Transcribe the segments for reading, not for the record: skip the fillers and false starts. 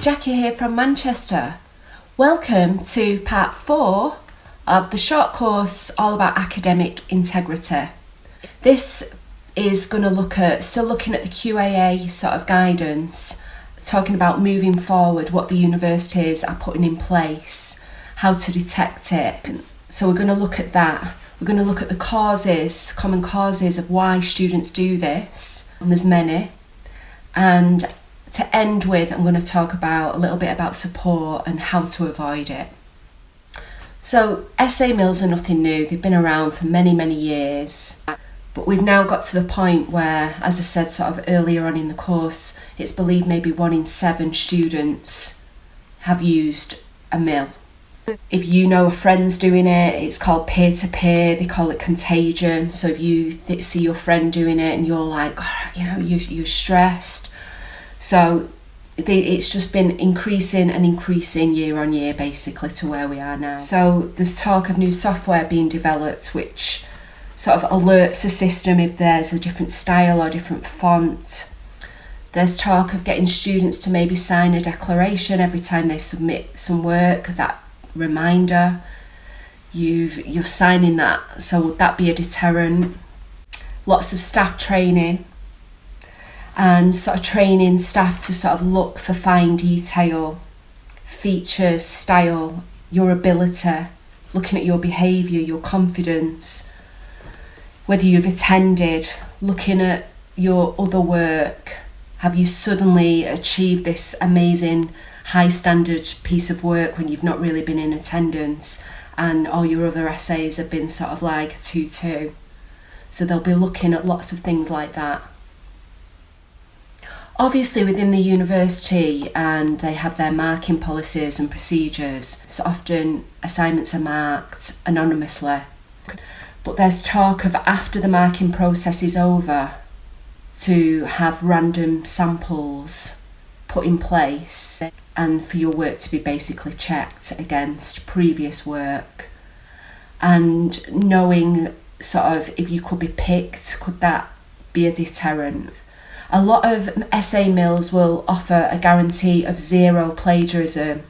Jackie here from Manchester. Welcome to part 4 of the short course all about academic integrity. This is going to look at, still looking at the QAA sort of guidance, talking about moving forward, what the universities are putting in place, how to detect it. So we're going to look at that. We're going to look at the causes, common causes of why students do this, and there's many. And to end with, I'm going to talk about a little bit about support and how to avoid it. So essay mills are nothing new. They've been around for many, many years. But we've now got to the point where, as I said sort of earlier on in the course, it's believed maybe 1 in 7 students have used a mill. If you know a friend's doing it, it's called peer-to-peer, they call it contagion. So if you see your friend doing it and you're like, you're stressed. So it's just been increasing and increasing year on year, basically, to where we are now. So there's talk of new software being developed, which sort of alerts the system if there's a different style or different font. There's talk of getting students to maybe sign a declaration every time they submit some work, that reminder, you're signing that. So would that be a deterrent? Lots of staff training and sort of training staff to sort of look for fine detail, features, style, your ability, looking at your behaviour, your confidence, whether you've attended, looking at your other work. Have you suddenly achieved this amazing high standard piece of work when you've not really been in attendance and all your other essays have been sort of like 2-2? So they'll be looking at lots of things like that. Obviously within the university, and they have their marking policies and procedures, so often assignments are marked anonymously. But there's talk of, after the marking process is over, to have random samples put in place and for your work to be basically checked against previous work. And knowing sort of if you could be picked, could that be a deterrent? A lot of essay mills will offer a guarantee of 0 plagiarism,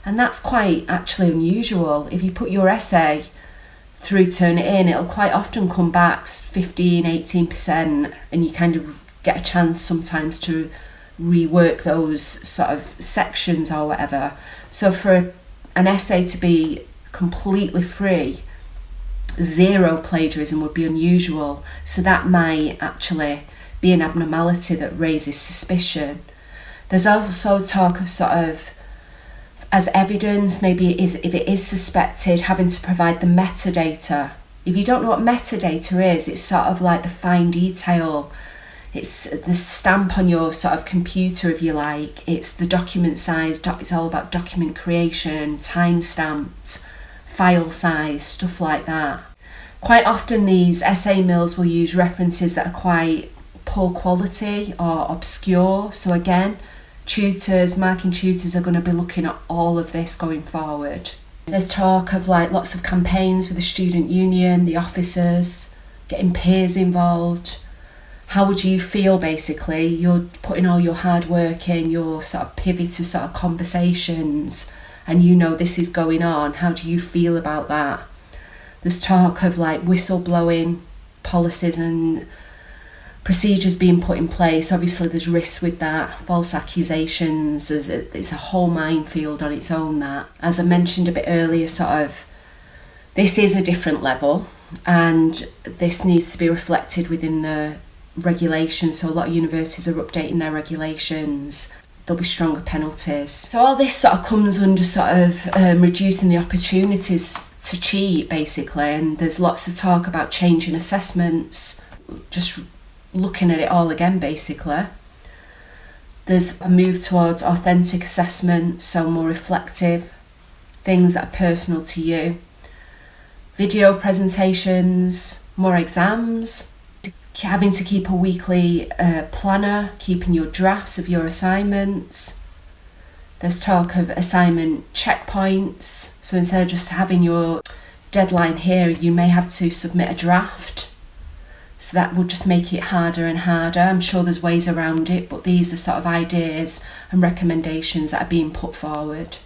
and that's quite actually unusual. If you put your essay through, turn it in, it'll quite often come back 15-18%, and you kind of get a chance sometimes to rework those sort of sections or whatever. So for an essay to be completely free, 0 plagiarism would be unusual. So that might actually be an abnormality that raises suspicion. There's also talk of sort of, as evidence, maybe if it is suspected, having to provide the metadata. If you don't know what metadata is, it's sort of like the fine detail. It's the stamp on your sort of computer, if you like. It's the document size. It's all about document creation, time stamped, file size, stuff like that. Quite often these essay mills will use references that are quite poor quality or obscure. So again, marking tutors are going to be looking at all of this going forward. There's talk of like lots of campaigns with the student union, the officers, getting peers involved. How would you feel basically? You're putting all your hard work in, your sort of pivot to sort of conversations, and you know this is going on. How do you feel about that? There's talk of like whistleblowing policies and procedures being put in place. Obviously there's risks with that, false accusations, it's a whole minefield on its own. That, as I mentioned a bit earlier, sort of this is a different level, and this needs to be reflected within the regulations. So a lot of universities are updating their regulations. There'll be stronger penalties. So all this sort of comes under sort of reducing the opportunities to cheat, basically. And there's lots of talk about changing assessments, just looking at it all again, basically. There's a move towards authentic assessment, so more reflective, things that are personal to you. Video presentations, more exams, having to keep a weekly planner, keeping your drafts of your assignments. There's talk of assignment checkpoints, so instead of just having your deadline here, you may have to submit a draft. So that would just make it harder and harder. I'm sure there's ways around it, but these are sort of ideas and recommendations that are being put forward.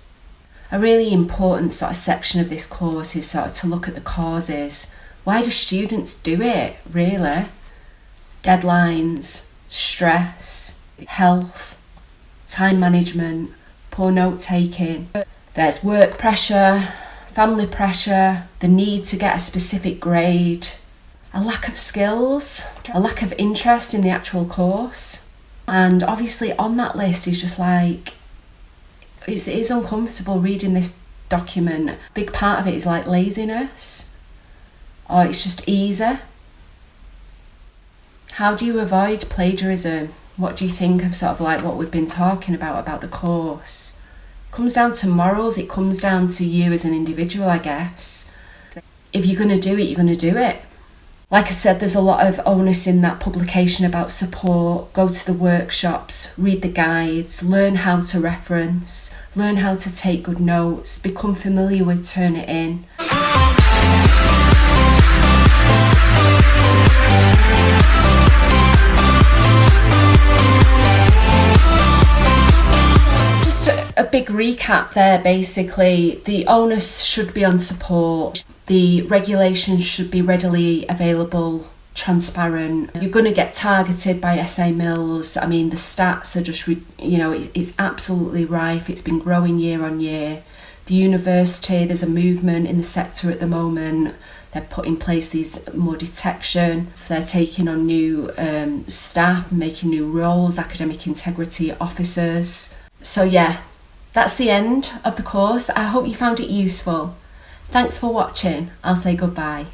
A really important sort of section of this course is sort of to look at the causes. Why do students do it, really? Deadlines, stress, health, time management, poor note taking. There's work pressure, family pressure, the need to get a specific grade, a lack of skills, a lack of interest in the actual course. And obviously on that list is just like, it is uncomfortable reading this document. A big part of it is like laziness, or it's just easy. How do you avoid plagiarism? What do you think of sort of like what we've been talking about the course? It comes down to morals, it comes down to you as an individual, I guess. If you're going to do it, you're going to do it. Like I said, there's a lot of onus in that publication about support. Go to the workshops, read the guides, learn how to reference, learn how to take good notes, become familiar with Turnitin. Just a big recap there, basically. The onus should be on support. The regulations should be readily available, transparent. You're going to get targeted by SA mills. I mean, the stats are just, it's absolutely rife. It's been growing year on year. The university, there's a movement in the sector at the moment. They're putting in place these more detection. So they're taking on new staff, making new roles, academic integrity officers. So yeah, that's the end of the course. I hope you found it useful. Thanks for watching. I'll say goodbye.